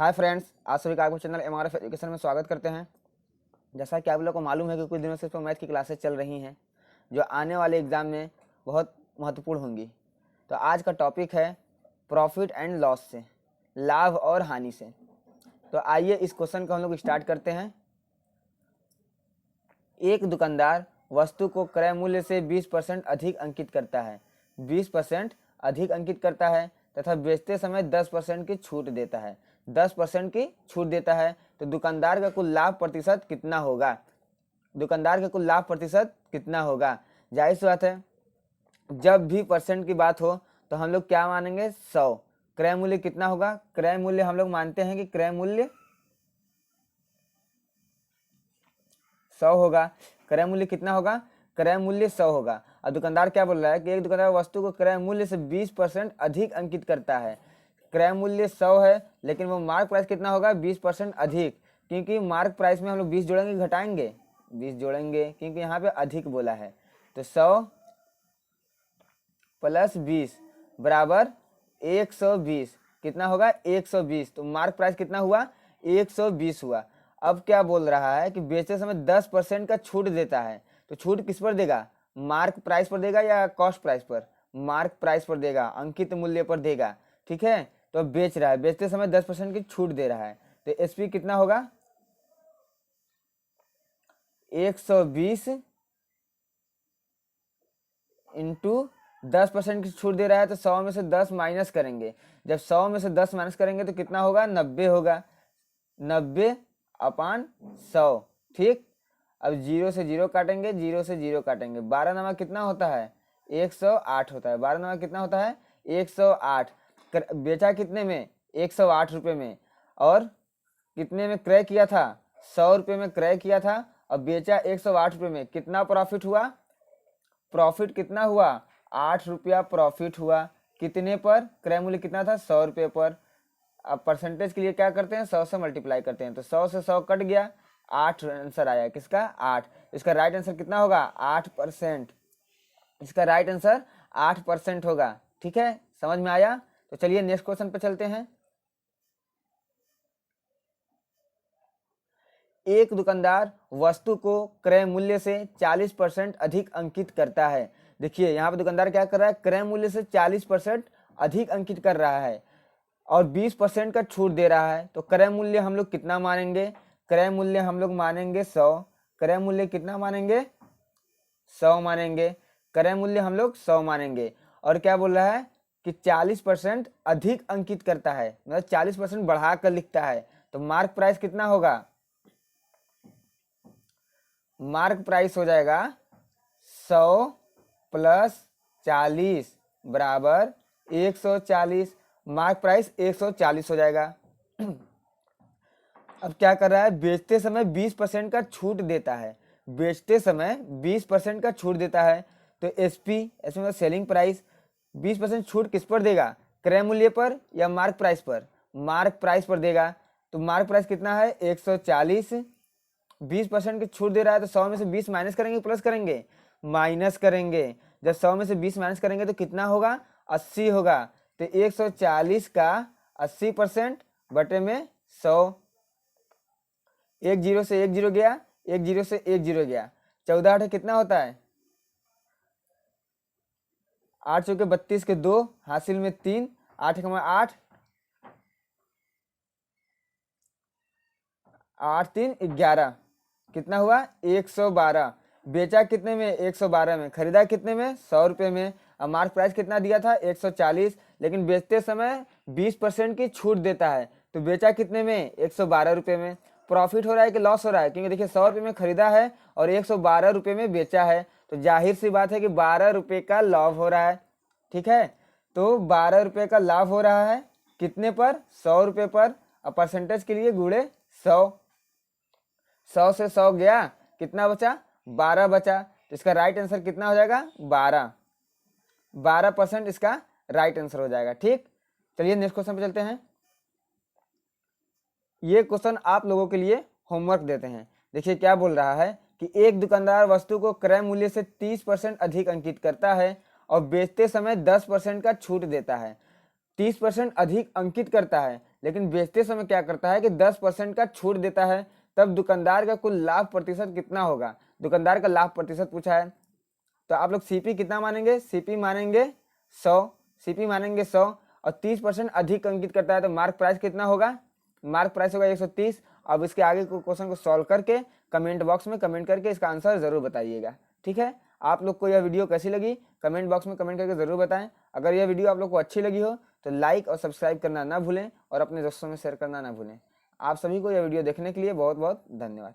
Hi friends, आप सभी का आपको चैनल एमआरएफ एजुकेशन में स्वागत करते हैं। जैसा कि आप लोग को मालूम है कि कुछ दिनों से मैथ की क्लासेस चल रही हैं जो आने वाले एग्ज़ाम में बहुत महत्वपूर्ण होंगी। तो आज का टॉपिक है प्रॉफिट एंड लॉस से, लाभ और हानि से। तो आइए इस क्वेश्चन को हम लोग स्टार्ट करते हैं। एक दुकानदार वस्तु को क्रय मूल्य से 20% अधिक अंकित करता है, 20% अधिक अंकित करता है तथा बेचते समय 10% की छूट देता है, 10% की छूट देता है। तो दुकानदार का कुल लाभ प्रतिशत कितना होगा? दुकानदार का कुल लाभ प्रतिशत कितना होगा? जाहिर सी बात है, जब भी परसेंट की बात हो तो हम लोग क्या मानेंगे? 100। क्रय मूल्य कितना होगा? क्रय मूल्य हम लोग मानते हैं कि क्रय मूल्य 100 होगा। क्रय मूल्य कितना होगा? क्रय मूल्य 100 होगा। और दुकानदार क्या बोल रहा है कि एक दुकानदार वस्तु को क्रय मूल्य से 20% अधिक अंकित करता है। क्रय मूल्य 100 है लेकिन वो मार्क प्राइस कितना होगा? 20% अधिक, क्योंकि मार्क प्राइस में हम लोग 20 जोड़ेंगे घटाएंगे? 20 जोड़ेंगे, क्योंकि यहाँ पे अधिक बोला है। तो 100 प्लस 20 बराबर 120। कितना होगा? 120। तो मार्क प्राइस कितना हुआ? 120 हुआ। अब क्या बोल रहा है कि बेचते समय 10% का छूट देता है। तो छूट किस पर देगा? मार्क प्राइस पर देगा या कॉस्ट प्राइस पर? मार्क प्राइस पर देगा, अंकित मूल्य पर देगा। ठीक है, तो बेच रहा है, बेचते समय 10% की छूट दे रहा है। तो एसपी कितना होगा? 120 इंटू 10% की छूट दे रहा है तो 100 में से 10 माइनस करेंगे। जब 100 में से 10 माइनस करेंगे तो कितना होगा? 90 होगा। 90/100। ठीक, अब 0 से 0 काटेंगे, 0 से 0 काटेंगे। 12 नवा कितना होता है? 108 होता है। 12 नवा कितना होता है? 108। बेचा कितने में? 108 रुपये में। और कितने में क्रय किया था? 100 रुपये में क्रय किया था और बेचा 108 रुपये में। कितना प्रॉफिट हुआ? प्रॉफिट कितना हुआ? 8 रुपया प्रॉफिट हुआ। कितने पर? क्रय मूल्य कितना था? 100 रुपये पर। अब परसेंटेज के लिए क्या करते हैं? 100 से मल्टीप्लाई करते हैं। तो 100 से 100 कट गया, 8 आंसर आया। किसका? 8। इसका राइट आंसर कितना होगा? 8%। इसका राइट आंसर 8% होगा। ठीक है, समझ में आया? तो चलिए नेक्स्ट क्वेश्चन पे चलते हैं। एक दुकानदार वस्तु को क्रय मूल्य से 40% अधिक अंकित करता है। देखिए यहाँ पे दुकानदार क्या कर रहा है? क्रय मूल्य से 40% अधिक अंकित कर रहा है और 20% का छूट दे रहा है। तो क्रय मूल्य हम लोग कितना मानेंगे? क्रय मूल्य हम लोग मानेंगे 100। क्रय मूल्य कितना मानेंगे? 100 मानेंगे। क्रय मूल्य हम लोग 100 मानेंगे। और क्या बोल रहा है कि 40% अधिक अंकित करता है, मतलब 40% बढ़ा कर लिखता है। तो मार्क प्राइस कितना होगा? मार्क प्राइस हो जाएगा 100 प्लस 40 बराबर 140। मार्क प्राइस 140 हो जाएगा। अब क्या कर रहा है? बेचते समय 20% का छूट देता है। बेचते समय 20% का छूट देता है। तो एसपी, मतलब सेलिंग प्राइस, 20% छूट किस पर देगा? क्रय मूल्य पर या मार्क प्राइस पर? मार्क प्राइस पर देगा। तो मार्क प्राइस कितना है? 140। 20% की छूट दे रहा है तो 100 में से 20 माइनस करेंगे, प्लस करेंगे? माइनस करेंगे। जब 100 में से 20 माइनस करेंगे तो कितना होगा? 80 होगा। तो 140 का 80% बटे में 100। एक जीरो से एक जीरो गया, एक जीरो से एक जीरो गया। 14 8 कितना होता है? 8 चौके 32 के 2, हासिल में 3, 8 कमा 8, 8 3 11। कितना हुआ? 112। बेचा कितने में? 112 में। खरीदा कितने में? 100 रुपये में। अब मार्क प्राइस कितना दिया था? 140, लेकिन बेचते समय 20% की छूट देता है। तो बेचा कितने में? 112 रुपये में। प्रॉफिट हो रहा है कि लॉस हो रहा है? क्योंकि देखिए 100 रुपये में खरीदा है और 112 रुपये में बेचा है। तो जाहिर सी बात है कि 12 रुपये का लाभ हो रहा है। ठीक है, तो 12 रुपये का लाभ हो रहा है। कितने पर? 100 रुपये पर। अब परसेंटेज के लिए गुणे 100। 100 से 100 गया, कितना बचा? 12 बचा। तो इसका राइट आंसर कितना हो जाएगा? 12। 12% इसका राइट आंसर हो जाएगा। ठीक, चलिए नेक्स्ट क्वेश्चन पे चलते हैं। ये क्वेश्चन आप लोगों के लिए होमवर्क देते हैं। देखिए क्या बोल रहा है कि एक दुकानदार वस्तु को क्रय मूल्य से 30% अधिक अंकित करता है और बेचते समय 10% का छूट देता है। 30% अधिक अंकित करता है, लेकिन बेचते समय क्या करता है कि 10% का छूट देता है, तब दुकानदार का कुल लाभ प्रतिशत कितना होगा? दुकानदार का लाभ प्रतिशत पूछा है, तो आप लोग सीपी कितना मानेंगे? सीपी मानेंगे 100, सीपी मानेंगे 100 और 30% अधिक अंकित करता है तो मार्क प्राइस कितना होगा? मार्क प्राइस होगा 130। अब इसके आगे को क्वेश्चन को सॉल्व करके कमेंट बॉक्स में कमेंट करके इसका आंसर जरूर बताइएगा। ठीक है, आप लोग को यह वीडियो कैसी लगी कमेंट बॉक्स में कमेंट करके जरूर बताएं। अगर यह वीडियो आप लोग को अच्छी लगी हो तो लाइक और सब्सक्राइब करना ना भूलें और अपने दोस्तों में शेयर करना ना भूलें। आप सभी को यह वीडियो देखने के लिए बहुत बहुत धन्यवाद।